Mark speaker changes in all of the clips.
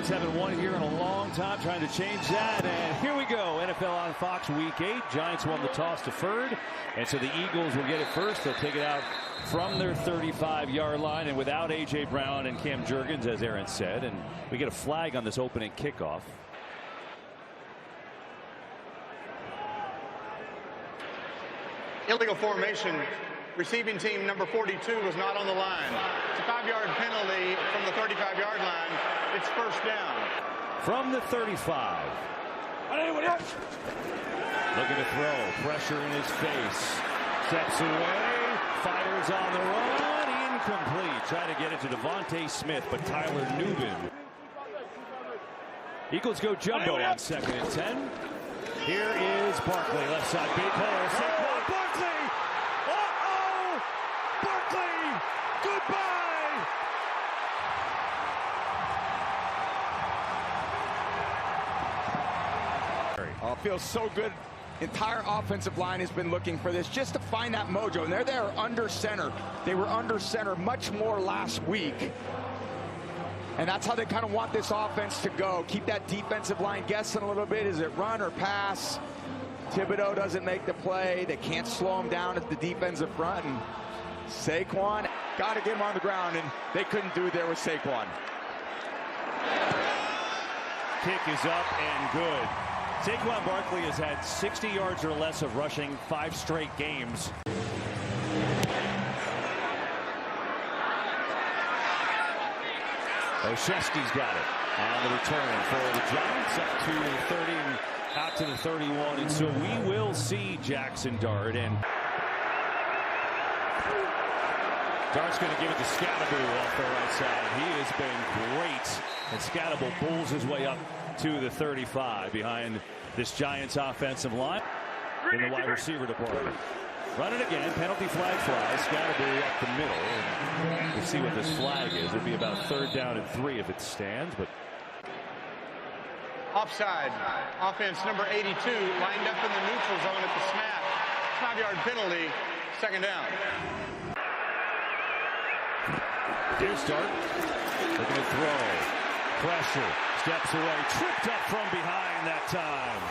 Speaker 1: Giants haven't won here in a long time, trying to change that. And here we go. NFL on Fox Week 8. Giants won the toss deferred. And so the Eagles will get it first. They'll take it out from their 35-yard line. And without A.J. Brown and Cam Jurgens, as Aaron said. And we get a flag on this opening kickoff.
Speaker 2: Illegal formation. Receiving team number 42 was not on the line. It's a 5-yard penalty from the 35-yard line. It's first down.
Speaker 1: From the 35. Looking to throw. Pressure in his face. Steps away. Fires on the run. Incomplete. Trying to get it to Devontae Smith, but Tyler Nubin. Eagles go jumbo on 2nd and 10. Here is Barkley. Left side. Big hole. Saquon Barkley. Barkley, goodbye!
Speaker 3: Feels so good. Entire offensive line has been looking for this, just to find that mojo. And they're there under center. They were under center much more last week. And that's how they kind of want this offense to go. Keep that defensive line guessing a little bit. Is it run or pass? Thibodeau doesn't make the play. They can't slow him down at the defensive front. And Saquon got to get him on the ground, and they couldn't do it there with Saquon.
Speaker 1: Kick is up and good. Saquon Barkley has had 60 yards or less of rushing 5 straight games. Oshesky's got it on the return for the Giants, up to the 30 and out to the 31, and so we will see Jaxson dart, and Dart's going to give it to Skattebo off the right side. He has been great. And Skattebo pulls his way up to the 35 behind this Giants offensive line in the wide receiver department. Run it again. Penalty flag flies. Skattebo up the middle. We'll see what this flag is. It'll be about 3rd down and 3 if it stands. But
Speaker 2: offside. Offense number 82 lined up in the neutral zone at the snap. 5-yard penalty. 2nd down.
Speaker 1: Here's Dart, looking to throw, pressure, steps away, tripped up from behind that time.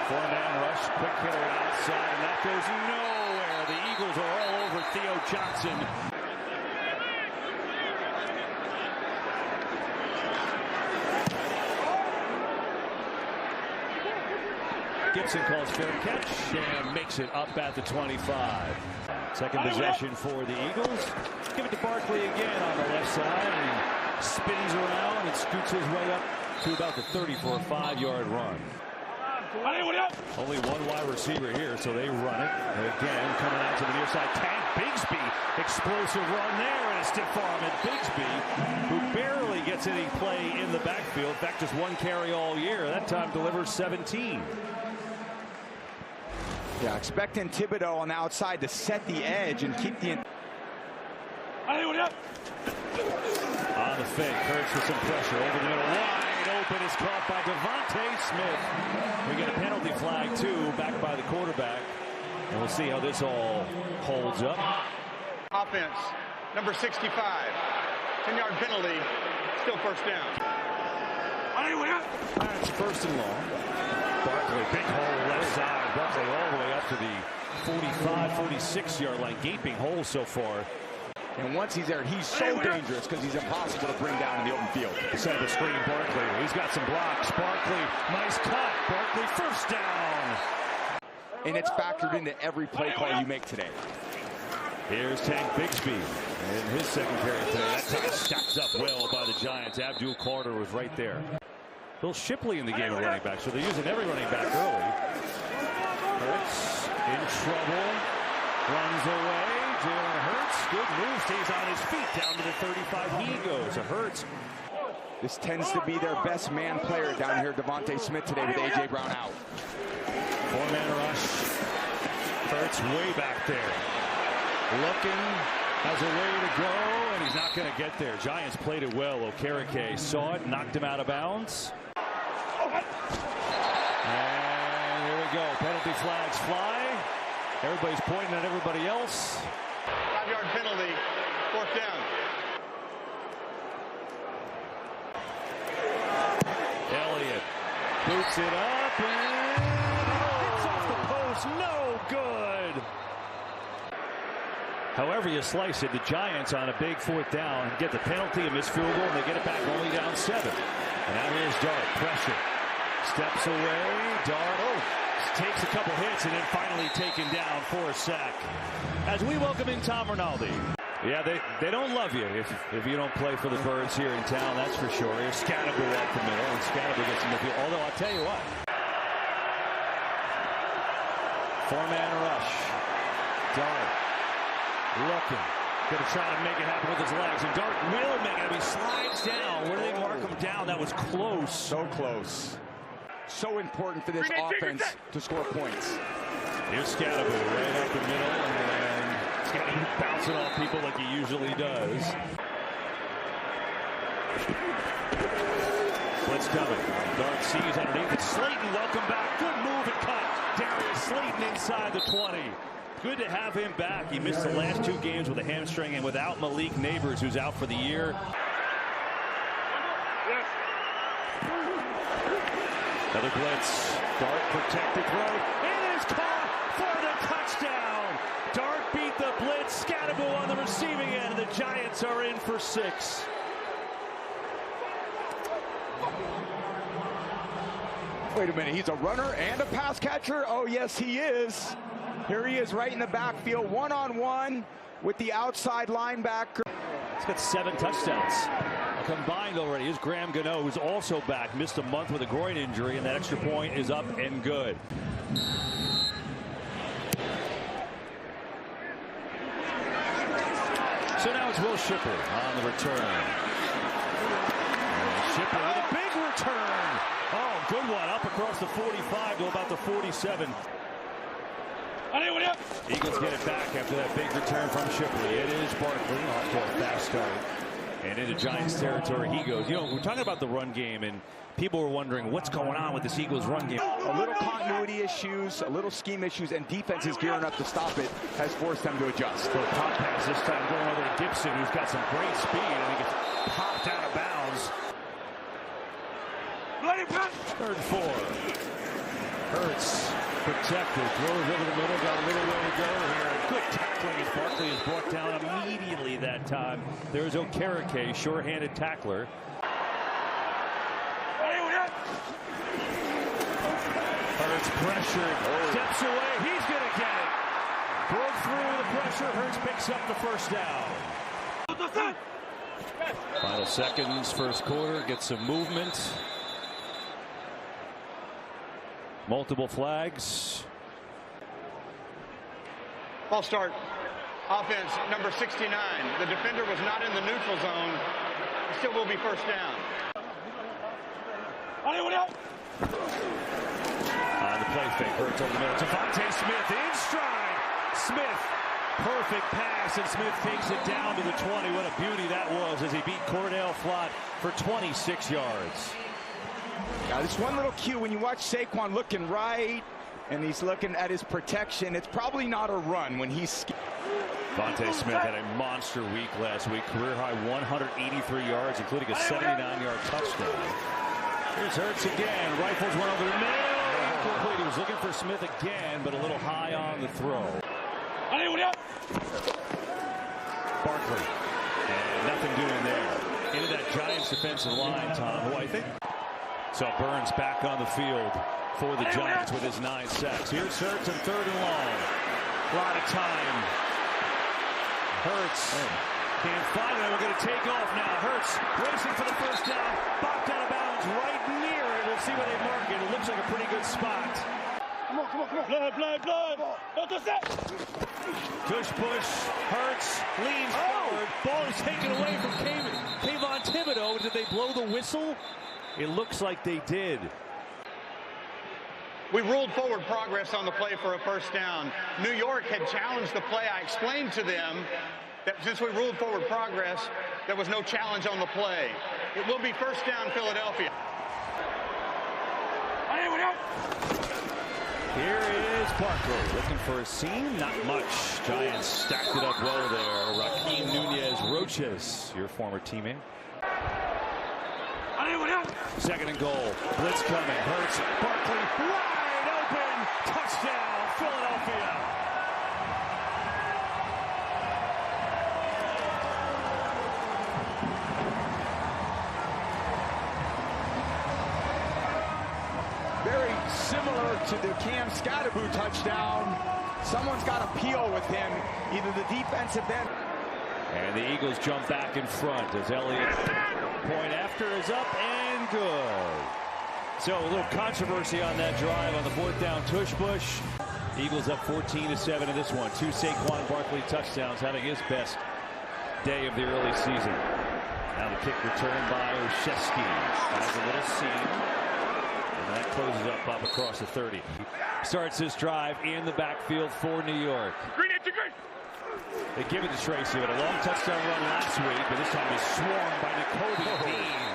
Speaker 1: Four-man rush, quick hitter outside, and that goes nowhere. The Eagles are all over Theo Jaxson. Gibson calls fair catch and makes it up at the 25. Second possession for the Eagles. Give it to Barkley again on the left side, and he spins around and scoots his way up to about the 30 for a 5-yard run. Only one wide receiver here, so they run it. And again, coming out to the near side, Tank Bigsby. Explosive run there, and a stiff arm at Bigsby, who barely gets any play in the backfield. In fact, just 1 carry all year. That time delivers 17.
Speaker 3: Yeah, expecting Thibodeau on the outside to set the edge and keep the...
Speaker 1: On the fake, Hurts with some pressure over the middle. Wide open is caught by Devontae Smith. We get a penalty flag, too, back by the quarterback. And we'll see how this all holds up.
Speaker 2: Offense, number 65. 10-yard penalty, still first down.
Speaker 1: That's 1st and long. Barkley, big hole left side. Barkley all the way up to the 45, 46-yard line. Gaping hole so far.
Speaker 3: And once he's there, he's so dangerous because he's impossible to bring down in the open field.
Speaker 1: Set of a screen, Barkley. He's got some blocks. Barkley, nice cut. Barkley, first down.
Speaker 3: And it's factored into every play call you make today.
Speaker 1: Here's Tank Bigsby in his second carry today. That time stacked up well by the Giants. Abdul Carter was right there. Bill Shipley in the game of running back, so they're using every running back early. Hurts in trouble. Runs away. Jalen Hurts, good move, stays on his feet, down to the 35. He goes to Hurts.
Speaker 3: This tends to be their best man player down here, Devontae Smith, today with A.J. Brown out.
Speaker 1: 4-man rush. Hurts way back there. Looking, has a way to go, and he's not going to get there. Giants played it well. Okereke saw it, knocked him out of bounds. And here we go. Penalty flags fly. Everybody's pointing at everybody else.
Speaker 2: 5-yard penalty, 4th down.
Speaker 1: Elliott boots it up and hits off the post. No good. However you slice it, the Giants on a big 4th down get the penalty, a missed field goal, and they get it back only down 7. And now here's Dart, pressure. Steps away, Dart takes a couple hits and then finally taken down for a sack. As we welcome in Tom Rinaldi. Yeah, they don't love you if you don't play for the Birds here in town, that's for sure. Here's Skattebo up the middle, and Skattebo gets in the field. Although, I'll tell you what. 4-man rush. Dart looking. Going to try to make it happen with his legs, and Dart will make it. He slides down. Where do they mark him down? That was close.
Speaker 3: So close. So important for this offense to score points.
Speaker 1: Here's Skattebo right up the middle, and Skattebo bouncing off people like he usually does. Blitz coming. Dart sees underneath it. Slayton, welcome back. Good move and cut. Darius Slayton inside the 20. Good to have him back. He missed the last 2 games with a hamstring and without Malik Neighbors, who's out for the year. Another blitz. Dart protected throw. It is caught for the touchdown. Dart beat the blitz. Skattebo on the receiving end. The Giants are in for 6.
Speaker 3: Wait a minute, he's a runner and a pass catcher? Oh, yes, he is. Here he is right in the backfield, one-on-one with the outside linebacker.
Speaker 1: He's got 7 touchdowns combined already. Here's Graham Gano, who's also back. Missed a month with a groin injury, and that extra point is up and good. So now it's Will Shipley on the return. And Shipley with a big return. Oh, good one. Up across the 45 to about the 47. Eagles get it back after that big return from Shipley. It is Barkley off to a fast start. And into Giants territory he goes. You know, we're talking about the run game, and people were wondering what's going on with this Eagles run game.
Speaker 3: A little continuity issues, a little scheme issues, and defense is gearing up to stop it, has forced them to adjust.
Speaker 1: So a pop pass this time going over to Gibson, who's got some great speed, and he gets popped out of bounds. 3rd and 4. Hurts protected, throws over the middle, got a little way to go here. Good tackling as Barkley is brought down immediately that time. There's Okereke, sure-handed tackler. Hurts pressured, steps away, he's going to get it. Broke through the pressure, Hurts picks up the 1st down. Final seconds, 1st quarter, gets some movement. Multiple flags.
Speaker 2: False start. Offense, number 69. The defender was not in the neutral zone. Still will be 1st down.
Speaker 1: On the play fake, Hurts over the middle. Devontae Smith in stride. Smith, perfect pass, and Smith takes it down to the 20. What a beauty that was as he beat Cordell Flott for 26 yards.
Speaker 3: Now, this one little cue, when you watch Saquon looking right, and he's looking at his protection, it's probably not a run when he's...
Speaker 1: Devontae Smith had a monster week last week. Career-high 183 yards, including a 79-yard touchdown. Here's Hurts again. Rifles one over the middle. Incomplete. He was looking for Smith again, but a little high on the throw. Barkley. And nothing doing there. Into that Giants defensive line, Tom, who I think... So Burns back on the field for the Giants with his 9 sacks. Here's Hurts on 3rd and long. A lot of time. Hurts can't find it. We're going to take off now. Hurts racing for the 1st down. Bopped out of bounds right near it. We'll see where they mark it. It looks like a pretty good spot.
Speaker 4: Come on. Blood.
Speaker 1: Push. Hurts leans forward. Ball is taken away from Kayvon Thibodeau. Did they blow the whistle? It looks like they did.
Speaker 2: We ruled forward progress on the play for a 1st down. New York had challenged the play. I explained to them that since we ruled forward progress, there was no challenge on the play. It will be 1st down, Philadelphia.
Speaker 1: Here is Barkley looking for a seam. Not much. Giants stacked it up well there. Funches, your former teammate. Second and goal. Blitz coming. Hurts. Barkley wide open. Touchdown, Philadelphia.
Speaker 3: Very similar to the Skattebo touchdown. Someone's got to peel with him, either the defensive end.
Speaker 1: And the Eagles jump back in front as Elliott point after is up and good. So a little controversy on that drive on the fourth down tush push. Eagles up 14-7 in this one. 2 Saquon Barkley touchdowns, having his best day of the early season. Now the kick return by Oshesky. Has a little seam. And that closes up across the 30. Starts this drive in the backfield for New York. They give it to Tracy with a long touchdown run last week, but this time he's swarmed by N'Kobe Dean.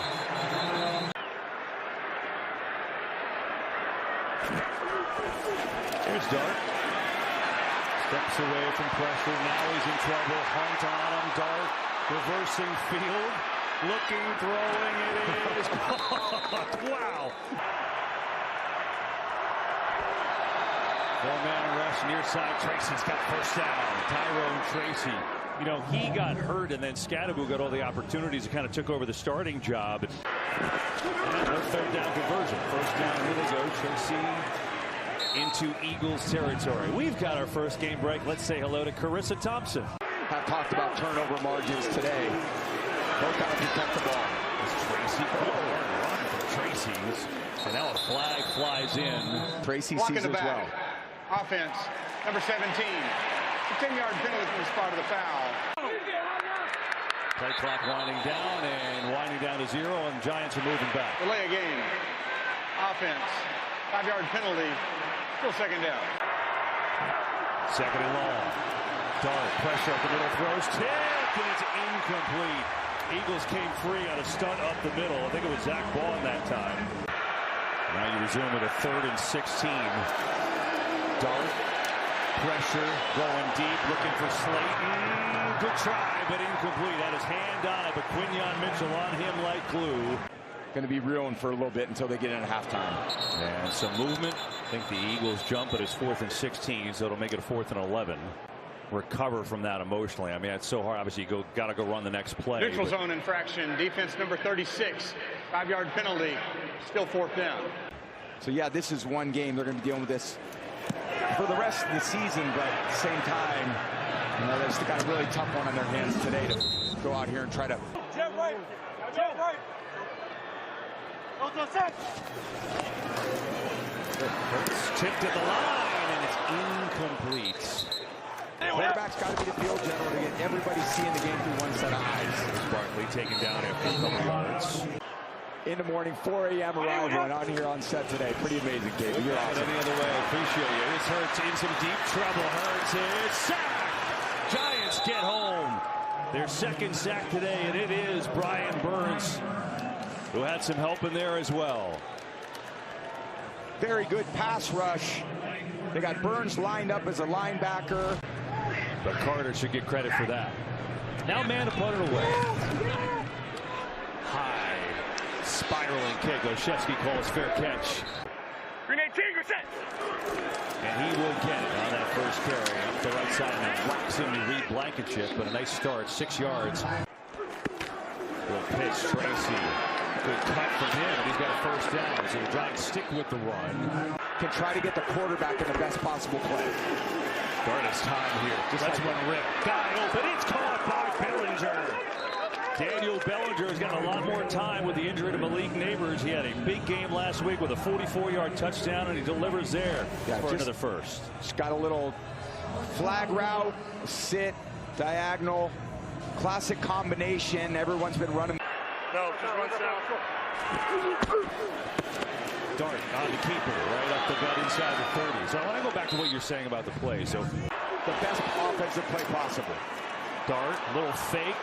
Speaker 1: Here's Dart. Steps away from pressure. Now he's in trouble. Hunt on him. Dart reversing field. Looking, throwing. It is caught. Wow. Four-man rush near side. Tracy's got first down. Tyrone Tracy. You know, he got hurt, and then Skattebo got all the opportunities and kind of took over the starting job. And no third down conversion. First down, here they go. Tracy into Eagles territory. We've got our first game break. Let's say hello to Carissa Thompson.
Speaker 3: I've talked about turnover margins today. Both got to protect the ball.
Speaker 1: Tracy, run from Tracy. And now a flag flies in.
Speaker 3: Tracy
Speaker 2: Block
Speaker 3: sees
Speaker 2: in the
Speaker 3: it as
Speaker 2: back.
Speaker 3: well.
Speaker 2: Offense, number 17. A 10-yard penalty from the spot of the foul.
Speaker 1: Play clock winding down to 0, and Giants are moving back.
Speaker 2: Delay a game. Offense, 5-yard penalty. Still second down.
Speaker 1: Second and long. Dart, pressure up the middle, throws tipped, and it's incomplete. Eagles came free on a stunt up the middle. I think it was Zach Bond that time. Now you resume with a 3rd and 16. Dart, pressure, going deep, looking for Slayton. Good try, but incomplete. Had his hand on it, but Quinyon Mitchell on him like glue.
Speaker 3: Going to be reeling for a little bit until they get into halftime.
Speaker 1: And some movement. I think the Eagles jump, but it's 4th and 16, so it'll make it a 4th and 11. Recover from that emotionally. I mean, it's so hard. Obviously, you got to go run the next play.
Speaker 2: Neutral zone infraction. Defense number 36. 5-yard penalty. Still 4th down.
Speaker 3: So, yeah, this is one game. They're going to be dealing with this for the rest of the season, but at the same time, you know, they've got a really tough one on their hands today to go out here and try to.
Speaker 4: Jump right. Jump right.
Speaker 1: It's tipped at the line, and it's incomplete.
Speaker 3: Quarterback's got to be the field general to get everybody seeing the game through one set of eyes.
Speaker 1: Barkley taken down after a couple yards.
Speaker 3: In the morning, 4 a.m. arrival, and on here on set today. Pretty amazing, David. You're awesome.
Speaker 1: Any other way, appreciate you. It's Hurts in some deep trouble. Hurts is sacked. Giants get home. Their second sack today, and it is Brian Burns, who had some help in there as well.
Speaker 3: Very good pass rush. They got Burns lined up as a linebacker.
Speaker 1: But Carter should get credit for that. Now man to put it away. High. Spiraling kick. Oshesky calls fair catch. And he will get it on that first carry. Up the right side and whacks into Reed Blankenship. But a nice start. 6 yards. Good pitch. Tracy. Good cut from him. And he's got a first down. So the Giants stick with the run.
Speaker 3: Can try to get the quarterback in the best possible play.
Speaker 1: Start his time here. That's one rip. Guy open. It's caught by Bellinger. Daniel Bellinger has gotten a lot more time with the injury to Malik Neighbors. He had a big game last week with a 44-yard touchdown, and he delivers there for another first.
Speaker 3: Just got a little flag route, sit, diagonal, classic combination. Everyone's been running.
Speaker 4: No, just run south.
Speaker 1: Dart on the keeper, right up the gut inside the 30. So I want to go back to what you're saying about the play. So
Speaker 3: the best offensive play possible.
Speaker 1: Dart, little fake.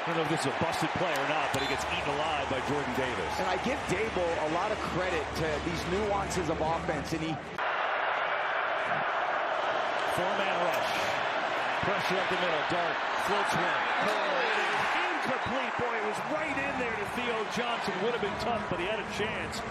Speaker 1: I don't know if this is a busted play or not, but he gets eaten alive by Jordan Davis.
Speaker 3: And I give Dable a lot of credit to these nuances of offense, and he.
Speaker 1: Four-man rush. Pressure up the middle. Dart floats one. incomplete. Boy, it was right in there to Theo Johnson. Would have been tough, but he had a chance.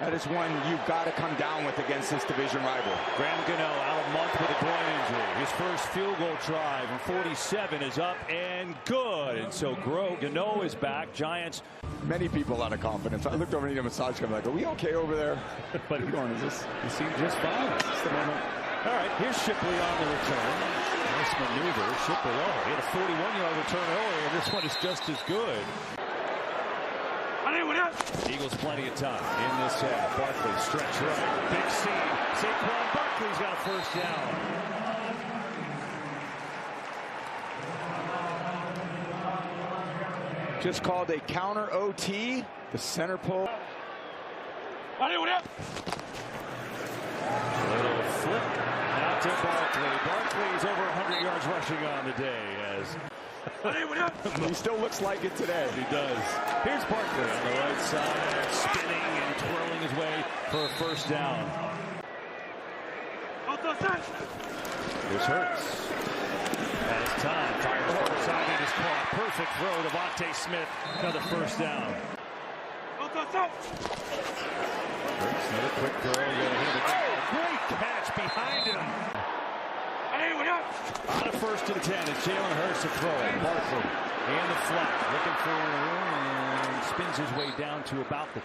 Speaker 3: That is one you've got to come down with against this division rival.
Speaker 1: Graham Gano out a month with a groin injury. His first field goal try from 47 is up and good. And so Gano is back. Giants.
Speaker 3: Many people out of confidence. I looked over and a massage guy like, are we okay over there?
Speaker 1: But
Speaker 3: he
Speaker 1: seemed just fine.
Speaker 3: It's the moment.
Speaker 1: All right, here's Shipley on the return. Nice maneuver. Shipley, he had a 41-yard return earlier, and this one is just as good. Eagles plenty of time in this half. Barkley stretch right. Big seam. Saquon Barkley's got a first down.
Speaker 3: Just called a counter OT. The center pull.
Speaker 1: A little flip out to Barkley. Barkley's over 100 yards rushing on the day as
Speaker 3: he still looks like it today.
Speaker 1: He does. Here's Barkley on the right side, spinning and twirling his way for a first down. Here's Hurts. Has time. Fires first side and is caught. Perfect throw. Devontae Smith. Another first down. Hurts, another quick throw. Great catch behind him. On a 1st and 10, it's Jalen Hurts to throw it. Barkley and the flat, looking for room and spins his way down to about the.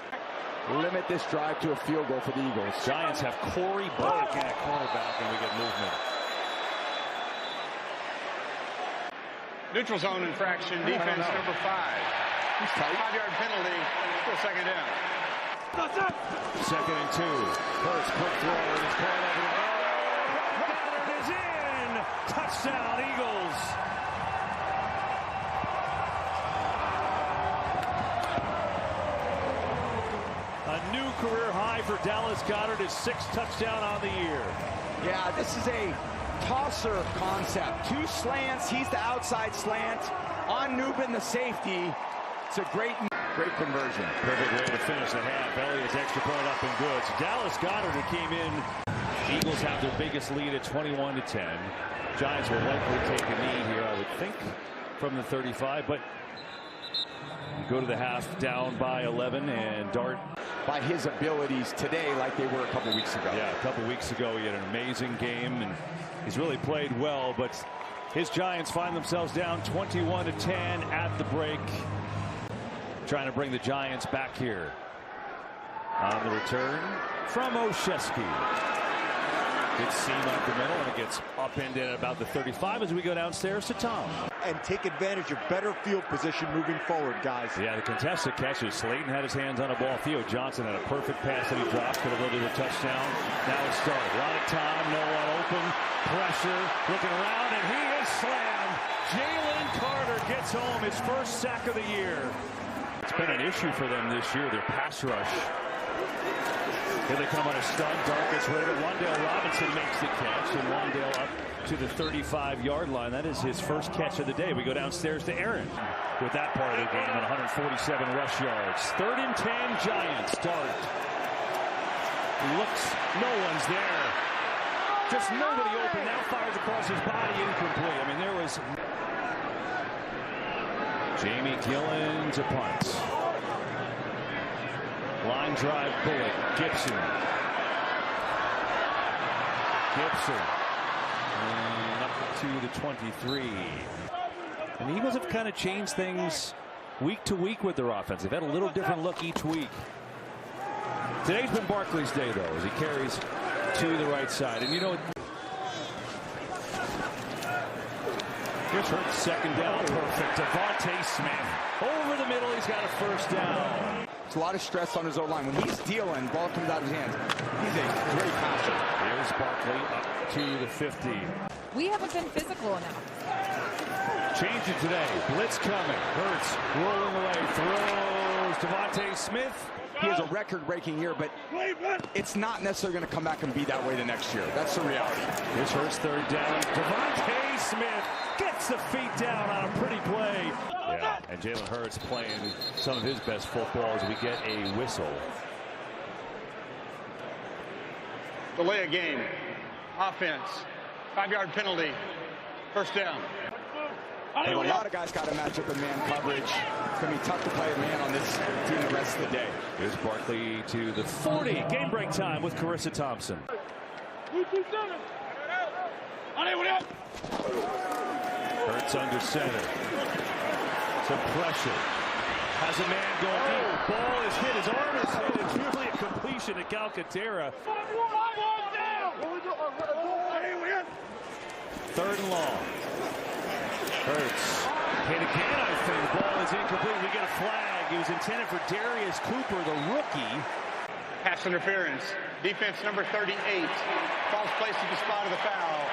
Speaker 3: Limit this drive to a field goal for the Eagles.
Speaker 1: Giants have Corey Burke at cornerback, and we get movement.
Speaker 2: Neutral zone infraction, defense number 5. 5-yard penalty, still second down.
Speaker 1: 2nd and 2. Hurts, quick throw, and it's caught over the middle. It is in! Touchdown, Eagles! A new career high for Dallas Goedert, his 6th touchdown on the year.
Speaker 3: Yeah, this is a tosser concept. 2 slants, he's the outside slant. On Newbin, the safety. It's a great conversion.
Speaker 1: Perfect way to finish the half. Elliott's extra point up and good. So Dallas Goedert, who came in. Eagles have their biggest lead at 21-10. Giants will likely take a knee here, I would think, from the 35. But go to the half down by 11 and Dart.
Speaker 3: By his abilities today like they were a couple weeks ago.
Speaker 1: Yeah, a couple weeks ago he had an amazing game and he's really played well, but his Giants find themselves down 21-10 at the break. Trying to bring the Giants back here. On the return from Olszewski. Good seam up the middle, and it gets upended at about the 35 as we go downstairs to Tom.
Speaker 5: And take advantage of better field position moving forward, guys.
Speaker 1: Yeah, the contested catches. Slayton had his hands on a ball. Theo Johnson had a perfect pass that he dropped. Could have led to the touchdown. Now it's started. A lot of time, no one open. Pressure, looking around, and he is slammed. Jalen Carter gets home his first sack of the year. It's been an issue for them this year, their pass rush. Here they come on a stunt. Dart gets rid of it. Wan'Dale Robinson makes the catch, and Wan'Dale up to the 35-yard line. That is his first catch of the day. We go downstairs to Aaron with that part of the game at 147 rush yards. 3rd and 10, Giants. Dart looks, no one's there. Just nobody open. Now fires across his body, incomplete. I mean, there was Jamie Gillen to punt. Line drive bullet. Gibson. Up to the 23. And the Eagles have kind of changed things week to week with their offense. They've had a little different look each week. Today's been Barkley's day, though, as he carries to the right side. And you know, here's Hurts, 2nd down, perfect. Devontae Smith over the middle. He's got a first down.
Speaker 3: It's a lot of stress on his O-line. When he's dealing, ball comes out of his hands. He's a great passer.
Speaker 1: Here's Barkley up to the 50.
Speaker 6: We haven't been physical enough.
Speaker 1: Change it today. Blitz coming. Hurts rolling away. Throws. Devontae Smith.
Speaker 3: He has a record-breaking year, but it's not necessarily going to come back and be that way the next year. That's the reality.
Speaker 1: Here's Hurts, 3rd down. Devontae Smith gets the feet down on a pretty play. Yeah, and Jalen Hurts playing some of his best football as we get a whistle.
Speaker 2: Delay a game. Offense. 5-yard penalty. First down.
Speaker 3: And a lot of guys got to match up in man coverage. It's going to be tough to play a man on this team the rest of the day.
Speaker 1: Here's Barkley to the 40. Game break time with Carissa Thompson. Hurts under center. Some pressure. Has a man going deep. Ball is hit. His arm is hit. It's really a completion to Calcaterra. 3rd and long. Hurts. Hit again, I think. Ball is incomplete. We get a flag. It was intended for Darius Cooper, the rookie.
Speaker 2: Pass interference. Defense number 38. False place at the spot of the foul.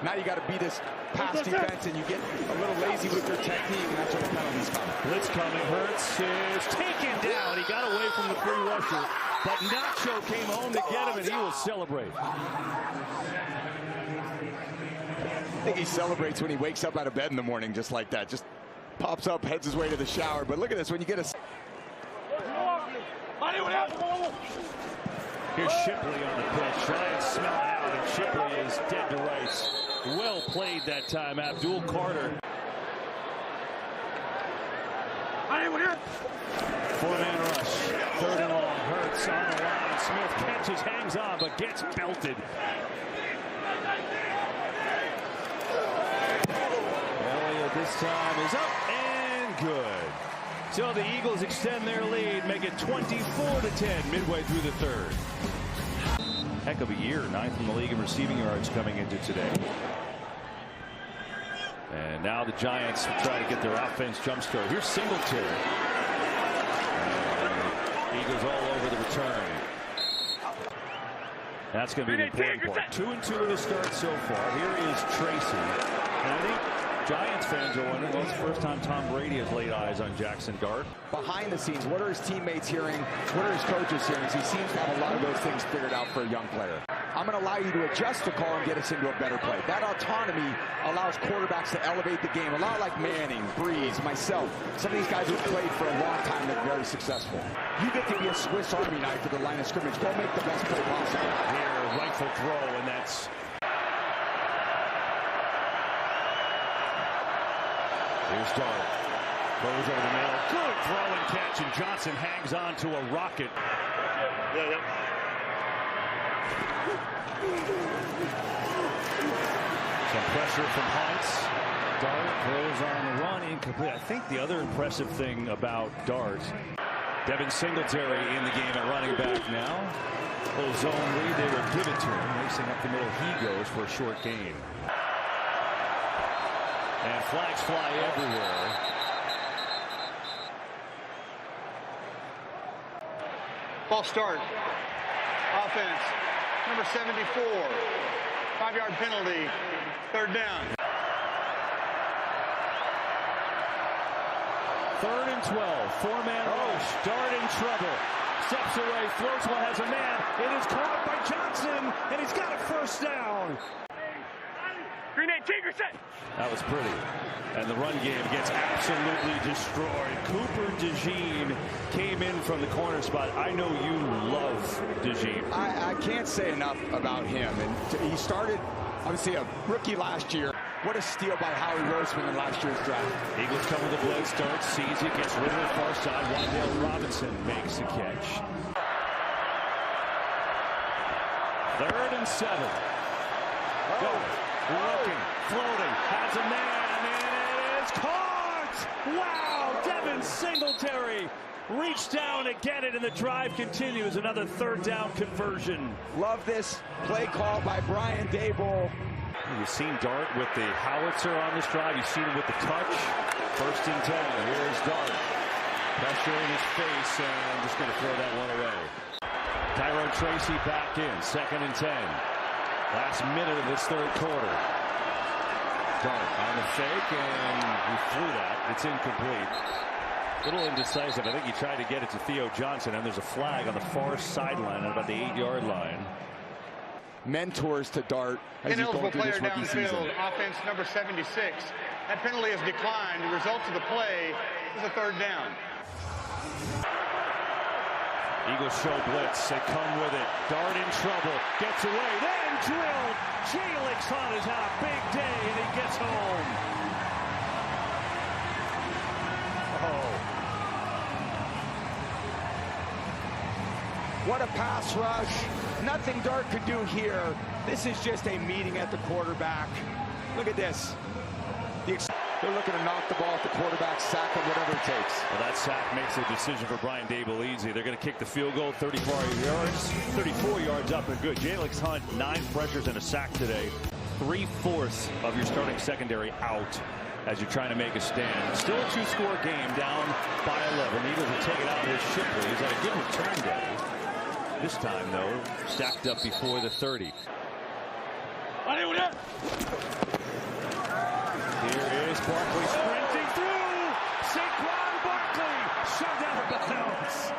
Speaker 3: Now you got to beat this pass defense, and you get a little lazy with your technique, and that's where the penalties come.
Speaker 1: Blitz coming. Hurts is taken down. He got away from the free rusher, but Nacho came home to get him, and he will celebrate.
Speaker 3: I think he celebrates when he wakes up out of bed in the morning just like that. Just pops up, heads his way to the shower. But look at this, when you get a...
Speaker 1: Here's Shipley on the pitch. Trying to smell it out, and Shipley is dead to rights. Well played that time, Abdul Carter. 4-man rush. 3rd and long. Hurts on the line. Smith catches, hangs on, but gets belted. Elliott this time is up and good. So the Eagles extend their lead, make it 24-10 midway through the 3rd. Heck of a year, 9th in the league in receiving yards coming into today. And now the Giants try to get their offense jump-started. Here's Singletary. And Eagles all over the return. That's going to be the important part. 2-2 to start so far. Here is Tracy. And I think Giants fans are wondering, well, it's the first time Tom Brady has laid eyes on Jaxson Dart.
Speaker 3: Behind the scenes, what are his teammates hearing? What are his coaches hearing? He seems to have a lot of those things figured out for a young player. I'm going to allow you to adjust the call and get us into a better play. That autonomy allows quarterbacks to elevate the game. A lot like Manning, Breeze, myself. Some of these guys who've played for a long time and very successful. You get to be a Swiss Army knife at the line of scrimmage. Go make the best play possible.
Speaker 1: Here, rifle throw, and that's... Here's Dart. Goes over the middle. Good throw and catch, and Johnson hangs on to a rocket. Some pressure from Hines. Dart throws on the run, incomplete. I think the other impressive thing about Dart, Devin Singletary in the game at running back now. Little zone read, they will give it to him. Racing up the middle, he goes for a short gain. And flags fly everywhere.
Speaker 2: False start. Offense. Number 74. 5-yard penalty. 3rd down.
Speaker 1: 3rd and 12. 4-man rush. Dart in trouble. Steps away. Floats one. Has a man. It is caught by Johnson. And he's got a 1st down.
Speaker 4: Green 8, Tigger set.
Speaker 1: That was pretty. And the run game gets absolutely destroyed. Cooper DeJean came in from the corner spot. I know you love DeJean.
Speaker 3: I can't say enough about him. And he started, obviously, a rookie last year. What a steal by Howie Roseman in last year's draft.
Speaker 1: Eagles come with a blitz, start, sees it, gets rid of the far side. Wandale Robinson makes the catch. 3rd and 7. Go. Looking, floating, has a man, and it is caught! Wow, Devin Singletary reached down to get it, and the drive continues. Another 3rd down conversion.
Speaker 3: Love this play call by Brian Daboll.
Speaker 1: You've seen Dart with the howitzer on this drive. You've seen him with the touch. 1st and 10. Here's Dart. Pressure in his face, and just going to throw that one away. Tyrone Tracy back in. 2nd and 10. Last minute of this 3rd quarter. Dart on the fake, and he flew that. It's incomplete. A little indecisive. I think he tried to get it to Theo Johnson, and there's a flag on the far sideline at about the 8-yard line.
Speaker 3: Mentors to Dart as he's going through this rookie season.
Speaker 2: Offense number 76. That penalty has declined. The result of the play is a 3rd down.
Speaker 1: Eagles show blitz. They come with it. Dart in trouble. Gets away. Then drilled. Jalix on his hot. Big day, and he gets home.
Speaker 3: What a pass rush. Nothing Dart could do here. This is just a meeting at the quarterback. Look at this. They're looking to knock the ball at the quarterback, sack it, whatever it takes.
Speaker 1: Well, that sack makes the decision for Brian Dable easy. They're going to kick the field goal, 34 yards up and good. Jalen Hurts, 9 pressures and a sack today. 3/4 of your starting secondary out as you're trying to make a stand. Still a 2-score game, down by 11. The Eagles will take it out with Shipley. He's had a good return day. This time, though, stacked up before the 30. Here is Barkley sprinting through. Saquon Barkley shoved out of bounds.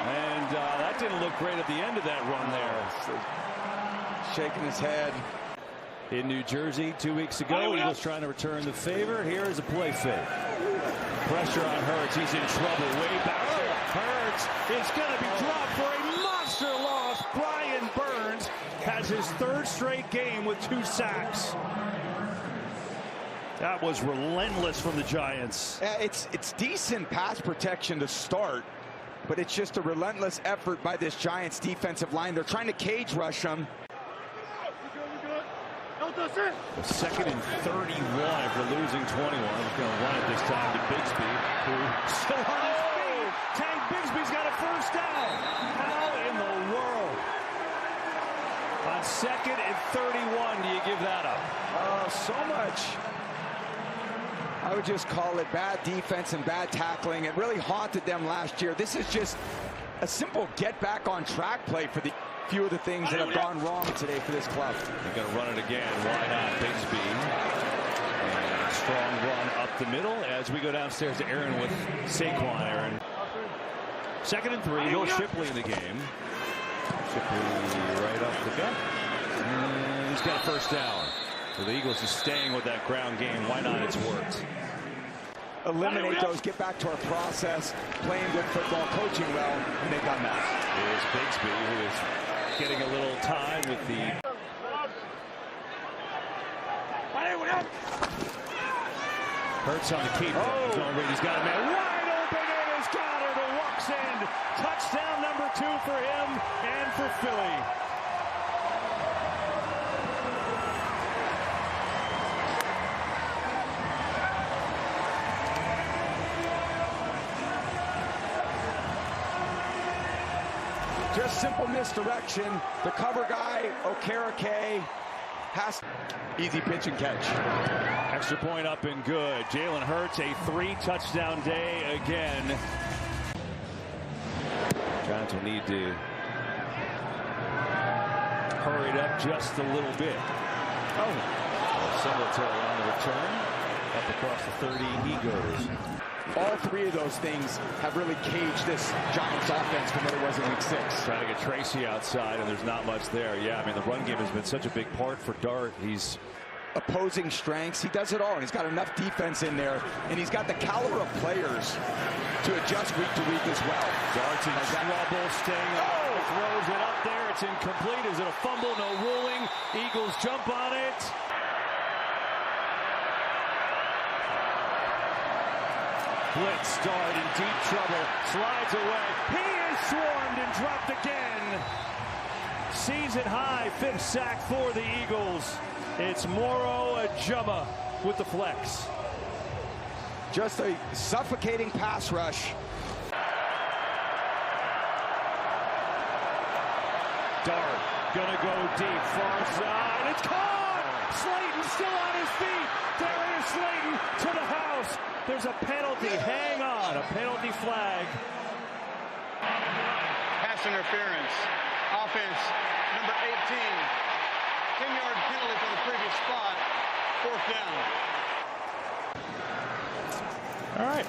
Speaker 1: And that didn't look great at the end of that run there.
Speaker 3: Shaking his head.
Speaker 1: In New Jersey 2 weeks ago, Eagles trying to return the favor. Here is a play fake. Pressure on Hurts. He's in trouble way back there. Hurts is going to be dropped for a monster loss. Brian Burns has his 3rd straight game with 2 sacks. That was relentless from the Giants.
Speaker 3: It's decent pass protection to start, but it's just a relentless effort by this Giants defensive line. They're trying to cage rush them.
Speaker 1: The 2nd and 31 if we're losing 21. He's going to run it this time to Bigsby, who still on his feet. Tank Bigsby's got a 1st down. How in the world? On 2nd and 31, do you give that up?
Speaker 3: So much. I would just call it bad defense and bad tackling. It really haunted them last year. This is just a simple get back on track play for the few of the things that have gone wrong today for this club.
Speaker 1: They're going to run it again. Why not? Bigsby. And strong run up the middle as we go downstairs to Aaron with Saquon. Aaron. 2nd and 3. No Shipley in the game. Shipley right up the gut. And he's got a 1st down. So the Eagles is staying with that ground game. Why not? It's worked.
Speaker 3: Eliminate those, get back to our process, playing good football, coaching well, and they've done that.
Speaker 1: Here's Bigsby, who is getting a little time with the... Hurts on the keeper. He's got a man wide open and has got it. The walks in. Touchdown number 2 for him and for Philly.
Speaker 3: Just simple misdirection. The cover guy, Okereke, has easy pitch and catch.
Speaker 1: Extra point up and good. Jalen Hurts, a 3-touchdown day again. Giants will need to hurry it up just a little bit. Singletary on the return. Up across the 30, he goes.
Speaker 3: All 3 of those things have really caged this Giants offense from what it was in week 6.
Speaker 1: Trying to get Tracy outside, and there's not much there. Yeah, I mean, the run game has been such a big part for Dart. He's
Speaker 3: opposing strengths. He does it all, and he's got enough defense in there, and he's got the caliber of players to adjust week to week as well.
Speaker 1: Dart's in trouble, staying up, throws it up there. It's incomplete. Is it a fumble? No ruling. Eagles jump on it. Blitz Dart in deep trouble. Slides away. He is swarmed and dropped again. Season high, 5th sack for the Eagles. It's Moro Ajuma with the flex.
Speaker 3: Just a suffocating pass rush.
Speaker 1: Dart gonna go deep, far side. It's caught! Slayton still on his feet. Darius Slayton to the house. There's a penalty. Hang on. A penalty flag.
Speaker 2: Pass interference. Offense, number 18. 10-yard penalty from the previous spot. 4th down.
Speaker 1: All right.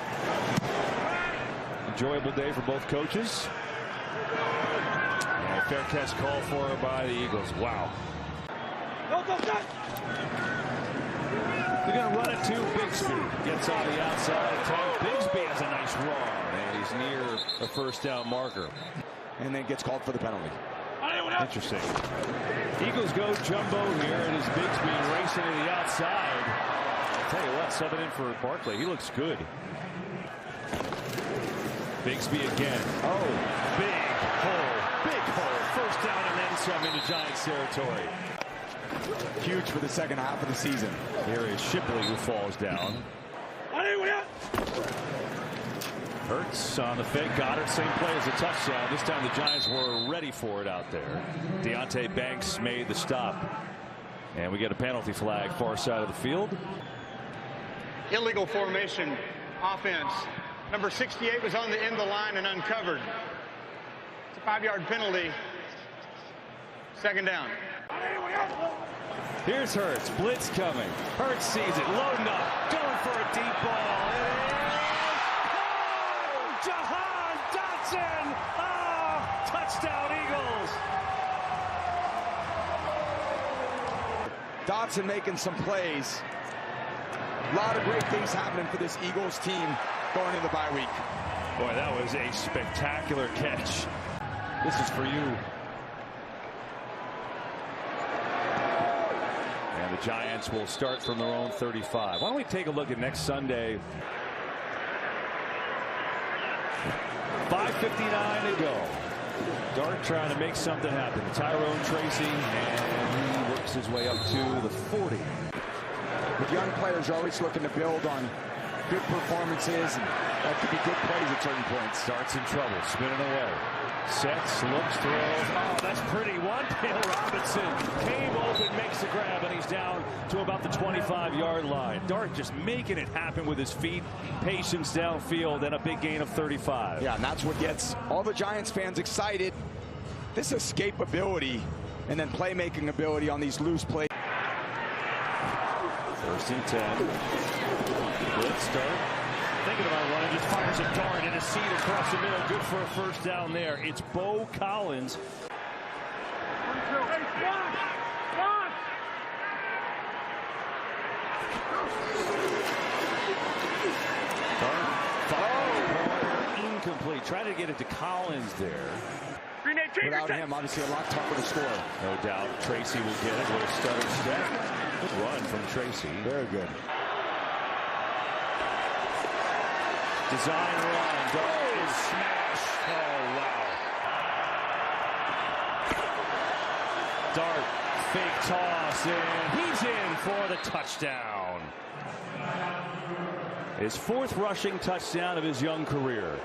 Speaker 1: Enjoyable day for both coaches. And a fair catch call for by the Eagles. Wow. They're going to run it to Bigsby. Gets on the outside. Bigsby has a nice run, and he's near a 1st down marker.
Speaker 3: And then gets called for the penalty.
Speaker 1: Interesting. Eagles go jumbo here, and as Bigsby racing to the outside. I'll tell you what, subbing in for Barkley. He looks good. Bigsby again. Big hole Big hole. First down and then some into Giants territory.
Speaker 3: Huge for the second half of the season.
Speaker 1: Here is Shipley who falls down. Hurts on the fake. Goddard, same play as a touchdown. This time the Giants were ready for it out there. Deontay Banks made the stop. And we get a penalty flag far side of the field.
Speaker 2: Illegal formation offense. Number 68 was on the end of the line and uncovered. It's a 5-yard penalty. Second down.
Speaker 1: Here's Hurts. Blitz coming. Hurts sees it. Loading up. Going for a deep ball. Jaxson! Oh, touchdown Eagles!
Speaker 3: Dotson making some plays. A lot of great things happening for this Eagles team going into the bye week.
Speaker 1: Boy, that was a spectacular catch. This is for you. And the Giants will start from their own 35. Why don't we take a look at next Sunday? 5:59 to go. Dart trying to make something happen. Tyrone Tracy, and he works his way up to the 40.
Speaker 3: With young players, always looking to build on good performances, and that could be good plays at certain points.
Speaker 1: Dart's in trouble, spinning away. Sets, looks, throws. Oh, that's pretty one. Bill Robinson came open, makes the grab, and he's down to about the 25-yard line. Dart just making it happen with his feet, patience downfield, and a big gain of 35.
Speaker 3: Yeah, and that's what gets all the Giants fans excited. This escapability and then playmaking ability on these loose plays.
Speaker 1: First and 10. Blitz start. Thinking about running, just fires a dart in a seat across the middle. Good for a first down there. It's Bo Collins. Incomplete. Try to get it to Collins there.
Speaker 3: Without him, obviously a lot tougher to score.
Speaker 1: No doubt Tracy will get it. Little stutter step. Good run from Tracy.
Speaker 3: Very good.
Speaker 1: Design run. Dart is smashed. Oh, wow. Dart, fake toss, and he's in for the touchdown. His 4th rushing touchdown of his young career.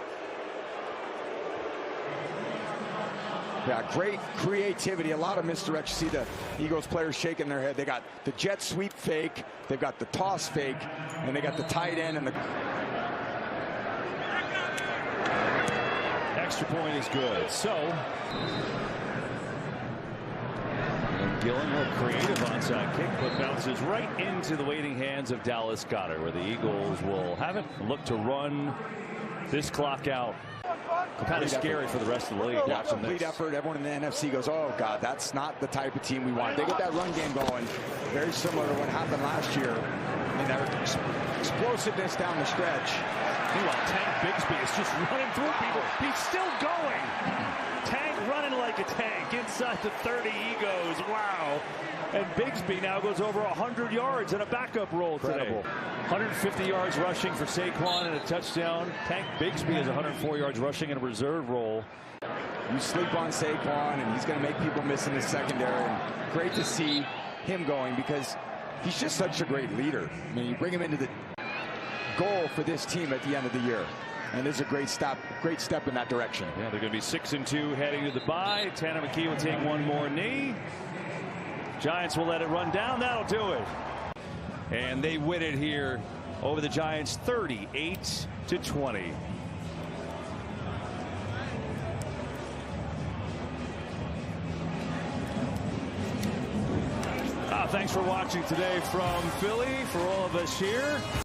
Speaker 3: Yeah, great creativity, a lot of misdirection. See the Eagles players shaking their head. They got the jet sweep fake, they've got the toss fake, and they got the tight end and the...
Speaker 1: Extra point is good. So, and Gillen, a creative onside kick, but bounces right into the waiting hands of Dallas Goedert, where the Eagles will have it, look to run this clock out. Kind of scary for the rest of the league.
Speaker 3: Yeah, complete effort. Everyone in the NFC goes, oh, God, that's not the type of team we want. They get that run game going. Very similar to what happened last year in their explosiveness down the stretch.
Speaker 1: Meanwhile, Tank Bigsby is just running through people. He's still going. Tank running like a tank. Inside the 30 he goes. Wow. And Bigsby now goes over 100 yards in a backup role today. 150 yards rushing for Saquon and a touchdown. Tank Bigsby has 104 yards rushing in a reserve role.
Speaker 3: You sleep on Saquon, and he's going to make people miss in his secondary. And great to see him going because he's just such a great leader. I mean, you bring him into the goal for this team at the end of the year. And it's a great step in that direction.
Speaker 1: Yeah, they're going to be 6-2 heading to the bye. Tanner McKee will take one more knee. Giants will let it run down. That'll do it. And they win it here over the Giants 38-20. Thanks for watching today from Philly. For all of us here.